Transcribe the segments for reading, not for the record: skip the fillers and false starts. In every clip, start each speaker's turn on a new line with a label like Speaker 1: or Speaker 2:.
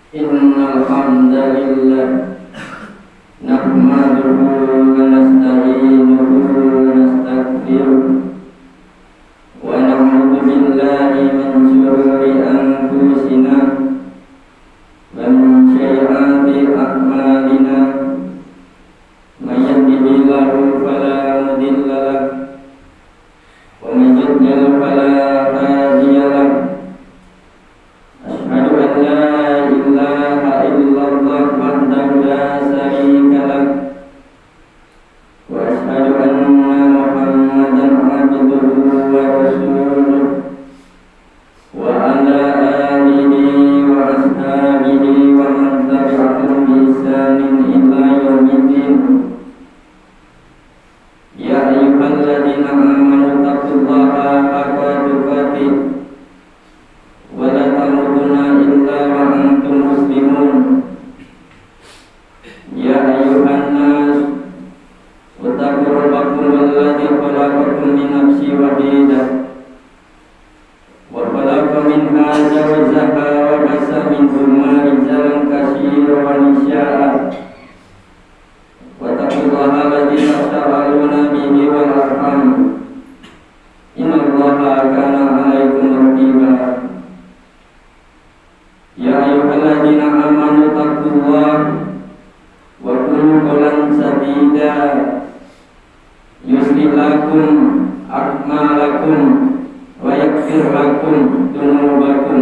Speaker 1: Innal hamdalillah nahmaduhu wa nasta'inuhu wa nastaghfiruh wa na'udzu billahi min shururi anfusina wa min sayyiati a'malina may yahdihillahu fala mudilla lahu wa may yudlil fala hadiya lahu. Asyhadu an la ilaha illallah wahdahu la syarika lahu wa asyhadu anna Muhammadan abduhu wa rasuluh wa ala alihi wa ashabihi wa man tabi'ahum bi ihsanin ila yaumiddin. Ya ayyuhalladzina amanu taqullaha haqqa tuqatih wa la tamutunna illa wa antum muslimun. Ya ayyuhan nas wattaqu rabbakum alladzi khalaqakum min nafsin wahidah wa khalaqa minha zawjaha wa bassa minhuma rijalan katsiran wa nisaa'a wattaqullaha alladzi tasaaluna bihi wal arham innallaha kana 'alaikum raqiba. Ya ayyuhalladzina amanu taqullaha wa qulu qawlan sadida yuslih lakum a'malakum wa yaghfir lakum dhunubakum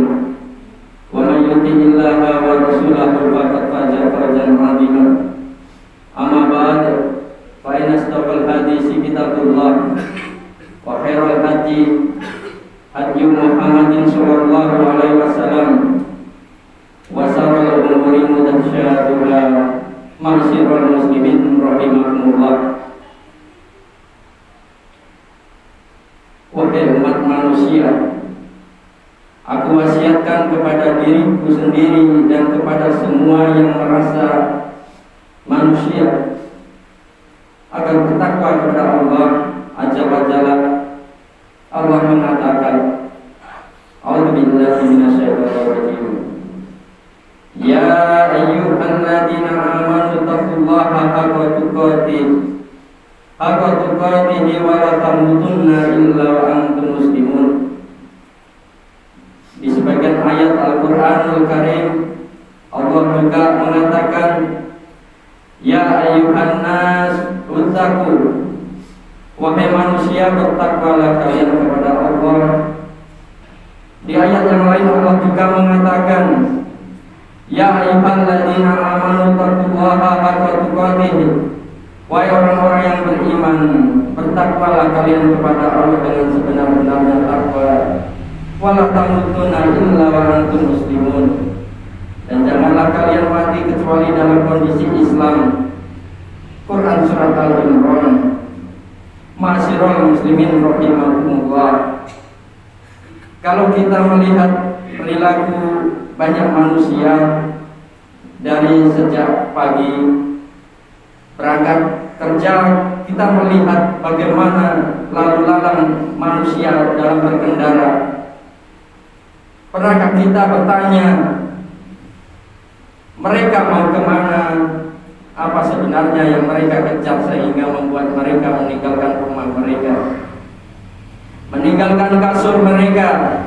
Speaker 1: wa may yuti'illaha wa rasulahu faqad faza fawzan 'azima. Amma ba'd, fa inna asdaqal hadisi kitabullah wa khairal hadi hadyu Muhammadin sallallahu alaihi wasallam wa syarrul umuri muhdatsatuha. Ma'asyiral muslimin rahimakumullah. Wahai umat manusia, aku wasiatkan kepada diriku sendiri dan kepada semua yang merasa manusia agar bertakwa kepada Allah Azza wa Jalla. Allah mengatakan, A'udzubillahi minasyaitonir rajim. Ya ayyuhalladzina amanu taqullaha haqqa tuqatih wa la tamutunna illa wa antum muslimun. Di sebagian ayat Al-Qur'anul Karim Allah juga mengatakan, Ya ayyuhan nas uttaqu, wahai manusia bertakwalah kalian kepada Allah. Di ayat yang lain Allah juga mengatakan, Ya ayyuhalladzina amanu taqullaha haqqa tuqatih, wahai orang-orang yang beriman, bertakwalah kalian kepada Allah dengan sebenar-benarnya takwa. Wala tamutunna illa wa antum muslimun, dan janganlah kalian mati kecuali dalam kondisi Islam. Quran surat Al-Imran. Ma'asyiral muslimin rahimakumullah. Kalau kita melihat perilaku banyak manusia dari sejak pagi berangkat kerja, kita melihat bagaimana lalu lalang manusia dalam berkendara. Pernahkah kita bertanya, mereka mau kemana? Apa sebenarnya yang mereka kejar sehingga membuat mereka meninggalkan rumah mereka, meninggalkan kasur mereka,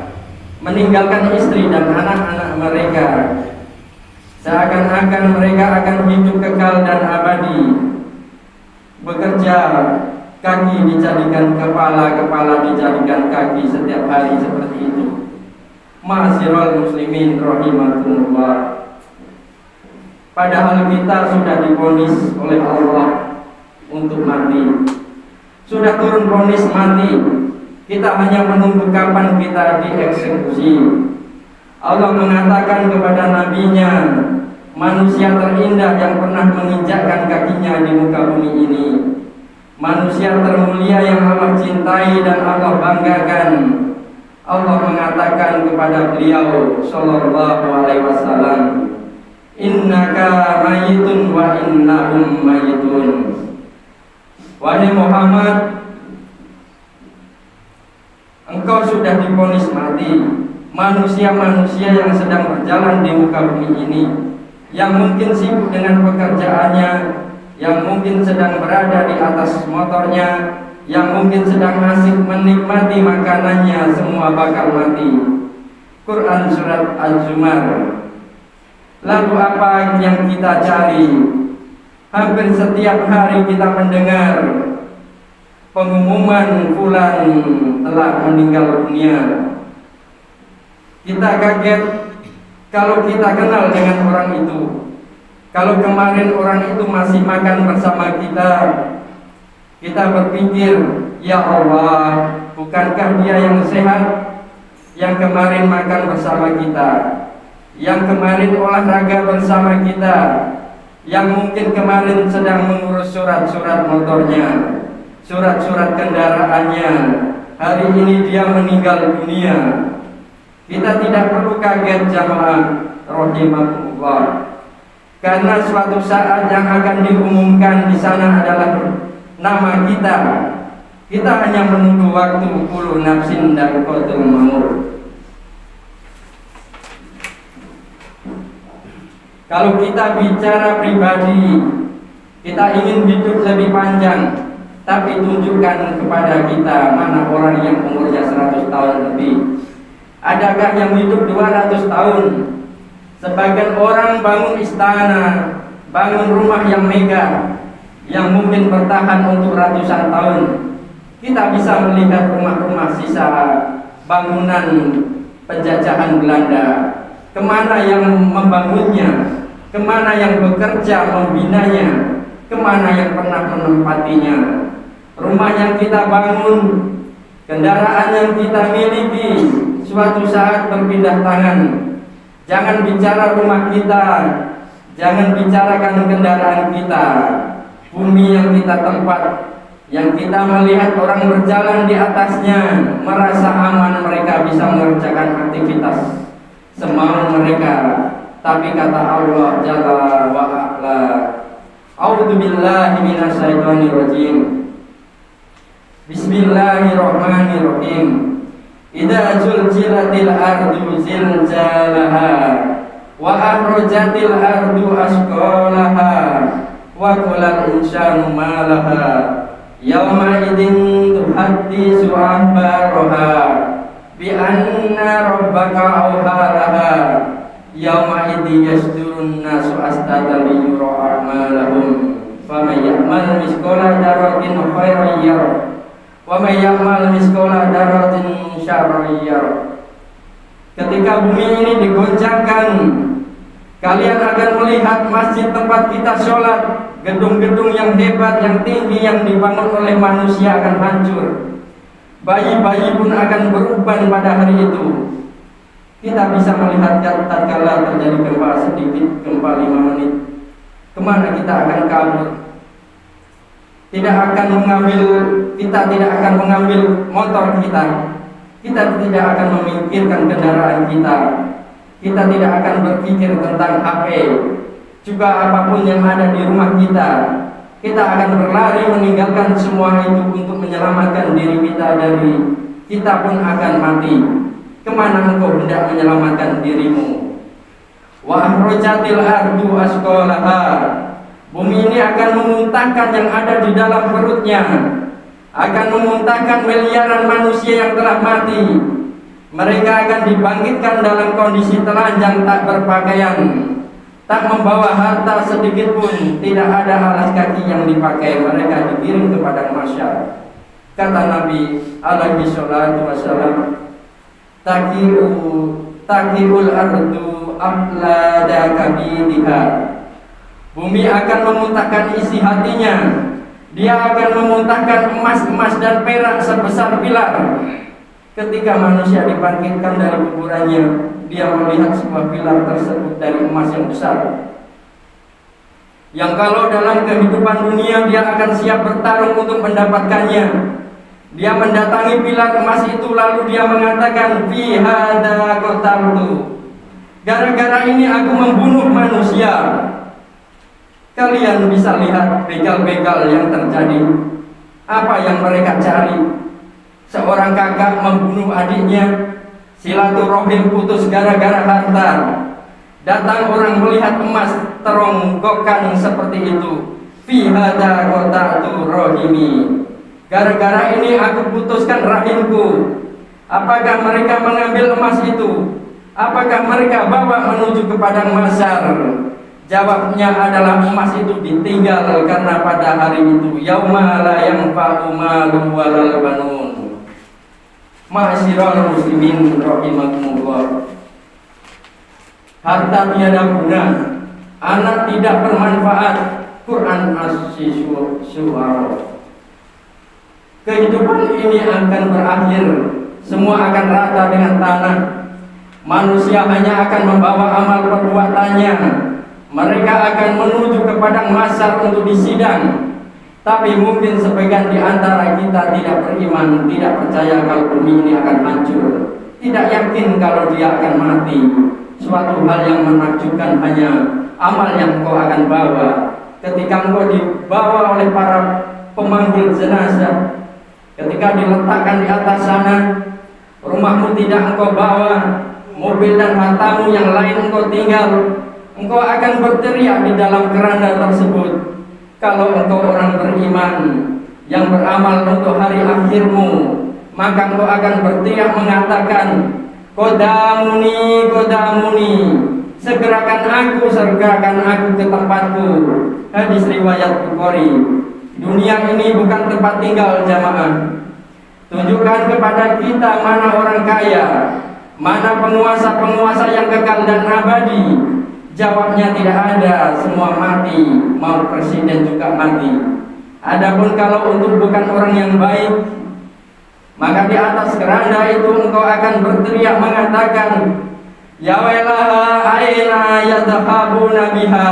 Speaker 1: meninggalkan istri dan anak-anak mereka, seakan-akan mereka akan hidup kekal dan abadi. Bekerja, kaki dijadikan kepala, kepala dijadikan kaki setiap hari seperti itu. Ma'asyiral muslimin rahimakumullah. Padahal kita sudah divonis oleh Allah untuk mati, sudah turun vonis mati. Kita hanya menunggu kapan kita dieksekusi. Allah mengatakan kepada nabinya, manusia terindah yang pernah menginjakkan kakinya di muka bumi ini, manusia termulia yang Allah cintai dan Allah banggakan. Allah mengatakan kepada beliau sallallahu alaihi wasallam, Innaka mayitun wa innahum mayitun. Wahai Muhammad, engkau sudah divonis mati, manusia-manusia yang sedang berjalan di muka bumi ini, yang mungkin sibuk dengan pekerjaannya, yang mungkin sedang berada di atas motornya, yang mungkin sedang asik menikmati makanannya, semua bakal mati. Quran Surat Al-Zumar. Lalu apa yang kita cari? Hampir setiap hari kita mendengar pengumuman fulan telah meninggal dunia. Kita kaget kalau kita kenal dengan orang itu. Kalau kemarin orang itu masih makan bersama kita, kita berpikir, ya Allah, bukankah dia yang sehat, yang kemarin makan bersama kita, yang kemarin olahraga bersama kita, yang mungkin kemarin sedang mengurus surat-surat motornya, surat-surat kendaraannya, hari ini dia meninggal dunia. Kita tidak perlu kaget jamaah rahimakumullah, karena suatu saat yang akan diumumkan di sana adalah nama kita. Kita hanya menunggu waktu, kullu nafsin dha'iqatul maut. Kalau kita bicara pribadi, kita ingin hidup lebih panjang, tapi tunjukkan kepada kita mana orang yang umurnya 100 tahun lebih. Adakah yang hidup 200 tahun? Sebagian orang bangun istana, bangun rumah yang megah, yang mungkin bertahan untuk ratusan tahun. Kita bisa melihat rumah-rumah sisa bangunan penjajahan Belanda. Kemana yang membangunnya? Kemana yang bekerja membinanya? Kemana yang pernah menempatinya? Rumah yang kita bangun, kendaraan yang kita miliki, suatu saat berpindah tangan. Jangan bicara rumah kita, jangan bicarakan kendaraan kita, bumi yang kita tempat, yang kita melihat orang berjalan di atasnya, merasa aman, mereka bisa mengerjakan aktivitas semau mereka. Tapi kata Allah Jalla wa Ala, A'udzu billahi minasyaitonir rajim. Bismillahirrahmanirrahim. Idza zulzilatil ardu zilzalaha wa akhrajatil ardu asqalaha wa qala insanu ma laha yauma idzin tuhaddisu akhbaraha bi anna rabbaka awhalaha yauma idzi yasdurun nasu astata li yura a'malahum faman ya'mal misqala dzarratin khairan yarah wa may ya'mal misqala dzarratin syarran yarah. Ketika bumi ini digoncangkan, kalian akan melihat masjid tempat kita sholat, gedung-gedung yang hebat, yang tinggi, yang dibangun oleh manusia akan hancur. Bayi-bayi pun akan beruban pada hari itu. Kita bisa melihat tatkala terjadi gempa sedikit, gempa 5 menit, kemana kita akan kabur? Kita tidak akan mengambil motor kita. Kita tidak akan memikirkan kendaraan kita. Kita tidak akan berpikir tentang HP. Juga apapun yang ada di rumah kita. Kita akan berlari meninggalkan semua itu untuk menyelamatkan diri kita dari kita pun akan mati. Kemana engkau hendak menyelamatkan dirimu? Wa akhrajatil ardu asqalaha. Bumi ini akan memuntahkan yang ada di dalam perutnya, akan memuntahkan miliaran manusia yang telah mati. Mereka akan dibangkitkan dalam kondisi telanjang, tak berpakaian, tak membawa harta sedikit pun, tidak ada alas kaki yang dipakai. Mereka dikirim kepada masyar. Kata Nabi alaihi salatu wassalam, takiul ardu aflada kabidiha. Bumi akan memuntahkan isi hatinya. Dia akan memuntahkan emas-emas dan perak sebesar pilar. Ketika manusia dibangkitkan dari kuburannya, dia melihat sebuah pilar tersebut dari emas yang besar, yang kalau dalam kehidupan dunia dia akan siap bertarung untuk mendapatkannya. Dia mendatangi pilar emas itu, lalu dia mengatakan, fi hadza qataltu. Gara-gara ini aku membunuh manusia. Kalian bisa lihat begal-begal yang terjadi. Apa yang mereka cari? Seorang kakak membunuh adiknya, silaturahim putus gara-gara harta. Datang orang melihat emas teronggokan seperti itu. Fi hada qata'tu rahimi. Gara-gara ini aku putuskan rahimku. Apakah mereka mengambil emas itu? Apakah mereka bawa menuju ke padang mahsyar? Jawabnya adalah emas itu ditinggal karena pada hari itu yauma la yanfa'u malun walal banun. Ma'asyiral muslimin rahimakumullah. Harta tiada guna, anak tidak bermanfaat. Quran As-Syu'ara. Kehidupan ini akan berakhir, semua akan rata dengan tanah. Manusia hanya akan membawa amal perbuatannya. Mereka akan menuju ke padang mahsyar untuk disidang. Tapi mungkin sebagian di antara kita tidak beriman, tidak percaya kalau bumi ini akan hancur, tidak yakin kalau dia akan mati. Suatu hal yang menakjubkan hanya amal yang kau akan bawa. Ketika engkau dibawa oleh para pemanggil jenazah, ketika diletakkan di atas sana, rumahmu tidak engkau bawa, mobil dan hartamu yang lain engkau tinggal, engkau akan berteriak di dalam keranda tersebut. Kalau engkau orang beriman yang beramal untuk hari akhirmu, maka engkau akan berteriak mengatakan, Qodamuni, Qodamuni, segerakan aku ke tempatku. Hadis riwayat Bukhari. Dunia ini bukan tempat tinggal jamaah. Tunjukkan kepada kita mana orang kaya, mana penguasa-penguasa yang kekal dan abadi. Jawabnya tidak ada, semua mati, mau presiden juga mati. Adapun kalau untuk bukan orang yang baik, maka di atas keranda itu engkau akan berteriak mengatakan, ya wailaha aina yadhabuna biha.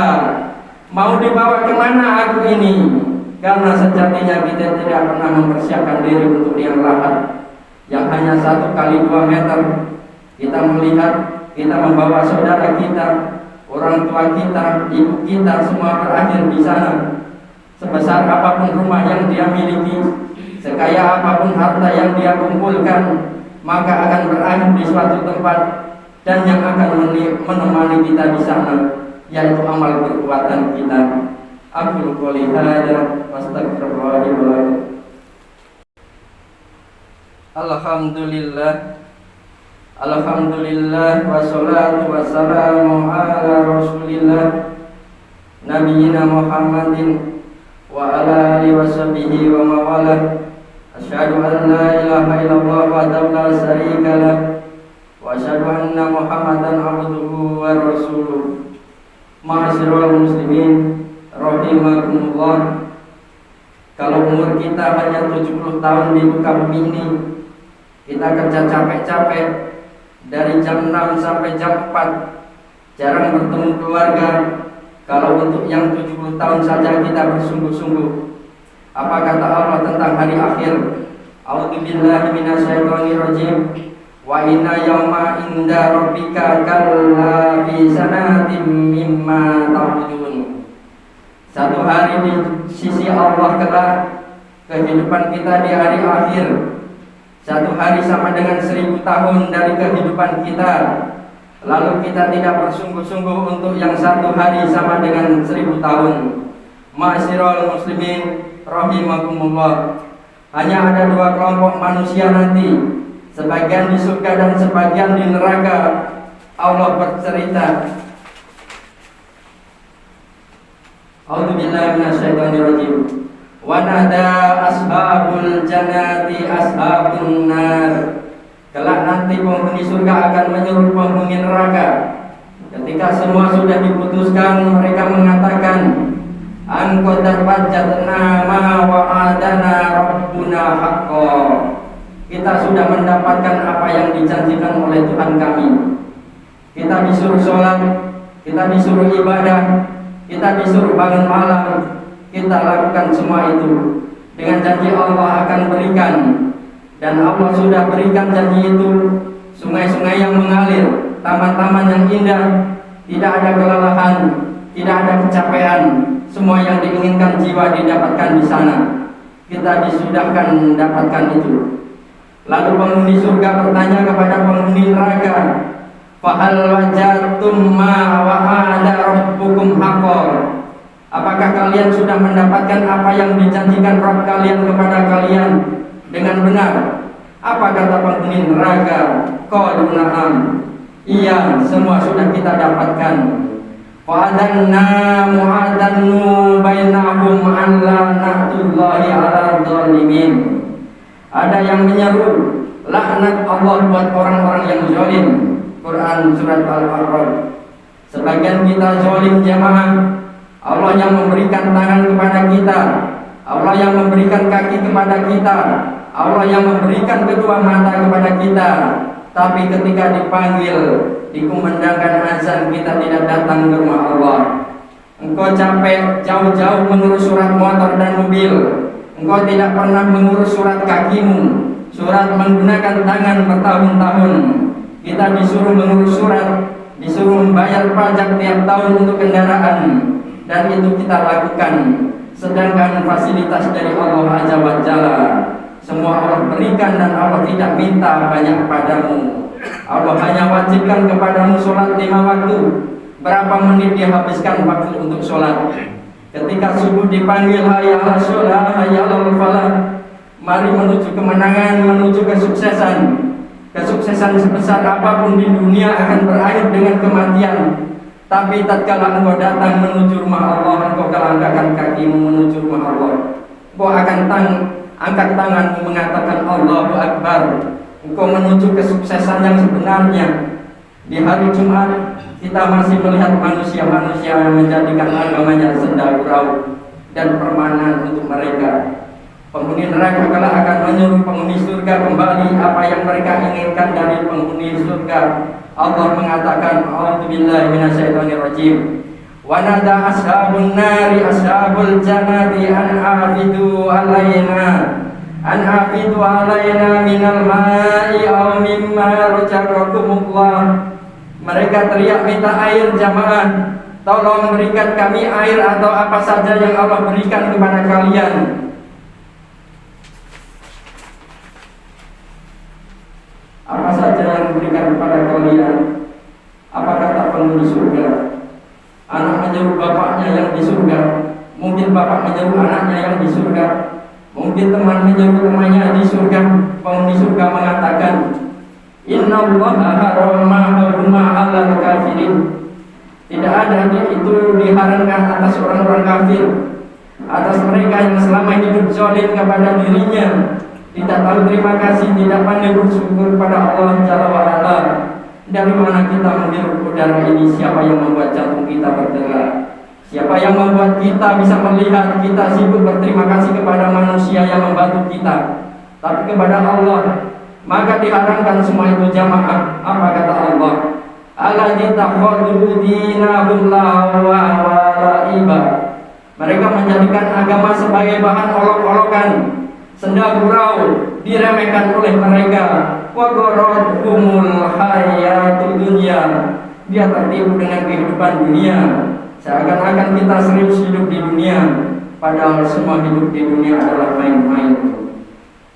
Speaker 1: Mau dibawa kemana aku ini? Karena sejatinya kita tidak pernah mempersiapkan diri untuk liang lahat yang hanya 1 kali 2 meter. Kita melihat, kita membawa saudara kita, orang tua kita, ibu kita, semua berakhir di sana. Sebesar apapun rumah yang dia miliki, sekaya apapun harta yang dia kumpulkan, maka akan berakhir di suatu tempat. Dan yang akan menemani kita di sana, yaitu amal perbuatan kita. Aqulu qouli hadza wastaghfirullahi wa lakum. Alhamdulillah, alhamdulillah, wassalatu wassalamu ala rasulillah nabiyina Muhammadin wa ala alihi washabihi wa mawalah. Asyhadu an la ilaha illallah wahdahu la syarika lah wa asyhadu anna Muhammadan abduhu wa rasuluh. Ma'asyiral muslimin rahimakumullah. Kalau umur kita hanya 70 tahun di muka bumi ini, kita kerja capek-capek dari jam 6 sampai jam 4, jarang bertemu keluarga. Kalau untuk yang 70 tahun saja kita bersungguh-sungguh. Apa kata Allah tentang hari akhir? A'udzubillahi minasyaitonirrajim. Wa inna yawma inda rabbika kalla fi sanatin mimma ta'udun. Satu hari di sisi Allah kelak, kehidupan kita di hari akhir. Satu hari sama dengan 1000 tahun dari kehidupan kita. Lalu kita tidak bersungguh-sungguh untuk yang 1 hari sama dengan 1000 tahun. Ma'asyiral muslimin rahimakumullah. Hanya ada 2 kelompok manusia nanti, sebagian di surga dan sebagian di neraka. Allah bercerita, A'udzubillahi minasyaitonirrajim. Wa nada ashabul jannati ashabun nar. Kelak nanti penghuni surga akan menyuruh penghuni neraka. Ketika semua sudah diputuskan, mereka mengatakan, an qad wajadna ma wa'adana rabbuna haqqan. Kita sudah mendapatkan apa yang dijanjikan oleh Tuhan kami. Kita disuruh sholat, kita disuruh ibadah, kita disuruh bangun malam. Kita lakukan semua itu dengan janji Allah akan berikan. Dan Allah sudah berikan janji itu. Sungai-sungai yang mengalir, taman-taman yang indah, tidak ada kelelahan, tidak ada kecapean. Semua yang diinginkan jiwa didapatkan di sana. Kita disudahkan mendapatkan itu. Lalu penghuni surga bertanya kepada penghuni neraka, fahal wajadtum ma wa'ada rabbukum haqqan. Apakah kalian sudah mendapatkan apa yang dijanjikan Rabb kalian kepada kalian dengan benar? Apa kata penghuni neraka? Qalu na'am. Iya, semua sudah kita dapatkan. Fa'adanna mu'adannu bainahum an la'natullahi 'ala dhalimin. Ada yang menyeru laknat Allah buat orang-orang yang zalim. Quran surat Al-A'raf. Sebagian kita zalim jamaah. Allah yang memberikan tangan kepada kita, Allah yang memberikan kaki kepada kita, Allah yang memberikan kedua mata kepada kita. Tapi ketika dipanggil, dikumandangkan azan, kita tidak datang ke rumah Allah. Engkau capek jauh-jauh mengurus surat motor dan mobil. Engkau tidak pernah mengurus surat kakimu, surat menggunakan tangan bertahun-tahun. Kita disuruh mengurus surat, disuruh membayar pajak tiap tahun untuk kendaraan, dan itu kita lakukan. Sedangkan fasilitas dari Allah Azza wa Jalla semua Allah berikan, dan Allah tidak minta banyak padamu. Allah hanya wajibkan kepadamu sholat 5 waktu. Berapa menit dia habiskan waktu untuk sholat? Ketika subuh dipanggil hayya 'alas sholat, hayya 'alal falah, mari menuju kemenangan, menuju kesuksesan. Kesuksesan sebesar apapun di dunia akan berakhir dengan kematian. Tapi tatkala engkau datang menuju rumah Allah, engkau kelangkakan kakimu menuju rumah Allah. Engkau akan angkat tanganmu mengatakan Allahu Akbar. Engkau menuju kesuksesan yang sebenarnya. Di hari Jumat kita masih melihat manusia-manusia yang menjadikan agamanya senda gurau dan permainan untuk mereka. Penghuni neraka kala akan menyuruh penghuni surga kembali apa yang mereka inginkan dari penghuni surga. Allah mengatakan, a'udzubillahi minasyaitonirrajim. Wa nada ashabun nari ashabul jannati an hafidu alaina minal ma'i aw mimma razaqakumullah. Mereka teriak minta air jamaah, tolong berikan kami air atau apa saja yang Allah berikan kepada kalian. Apa saja yang diberikan kepada kalian? Apa kata penghuni surga? Anak menyuruh bapaknya yang di surga. Mungkin bapak menyuruh anaknya yang di surga. Mungkin teman menyuruh temannya di surga. Penghuni surga mengatakan, Innallaha harrama hurma 'alal kafirin. Tidak ada itu diharamkan atas orang-orang kafir, atas mereka yang selama hidup zalim kepada dirinya, tidak tahu terima kasih, tidak pandai bersyukur pada Allah Jalla wa Ala. Dari mana kita menghirup udara ini? Siapa yang membuat jantung kita berdetak? Siapa yang membuat kita bisa melihat? Kita sibuk berterima kasih kepada manusia yang membantu kita, tapi kepada Allah maka diharamkan semua itu jamaah. Apa kata Allah? Alladzi takhadhu dinahum wa la'iba. Mereka menjadikan agama sebagai bahan olok-olokan, senda gurau, diremehkan oleh mereka. Wa gharrahumul hayatud dunya. Dia tertipu dengan kehidupan dunia, seakan-akan kita serius hidup di dunia, padahal semua hidup di dunia adalah main-main.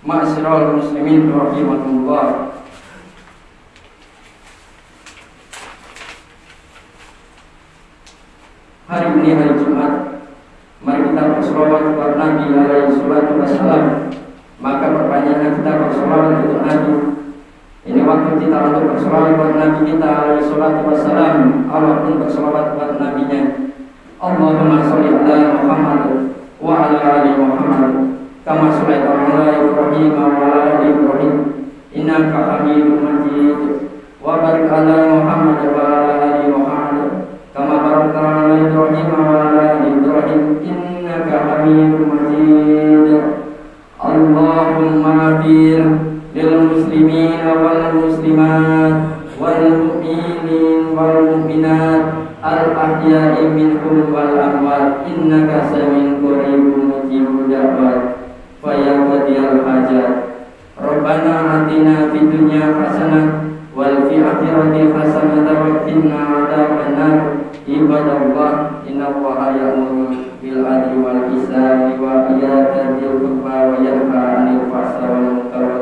Speaker 1: Ma'asyiral muslimin rahimakumullah. Hari ini hari Jumat, mari kita berselawat kepada Nabi alaihi salatu wassalam. Maka perpanjangnya kita berselawat untuk Nabi. Ini waktu kita untuk berselawat kepada Nabi kita alaihi salatu wassalam. Allah pun berselawat kepada Nabinya. Allahumma sholli ala Muhammad wa ala ali Muhammad kama shallaita ala Ibrahim wa ala ali Ibrahim innaka Hamidum Majid. Wa barik ala Muhammad wa ala ali Muhammad kama barakta ala Ibrahim wa ala ali Ibrahim innaka Hamidum Majid. Allahumma fir lil muslimin wal muslimat wal mu'minin wal mu'minat al ahya'i minhum wal amwat innaka sami'un qaribun mujibud da'wat fa ya qadiyal hajat. Rabbana atina fid dunya hasanah wal fil akhirati hasanah wa qina adzabannar. Ibadallah, innallaha ya'muru bil adli wal ihsani wa iyata'i dzil qurba wa yanha 'anil fahsya'i wal munkar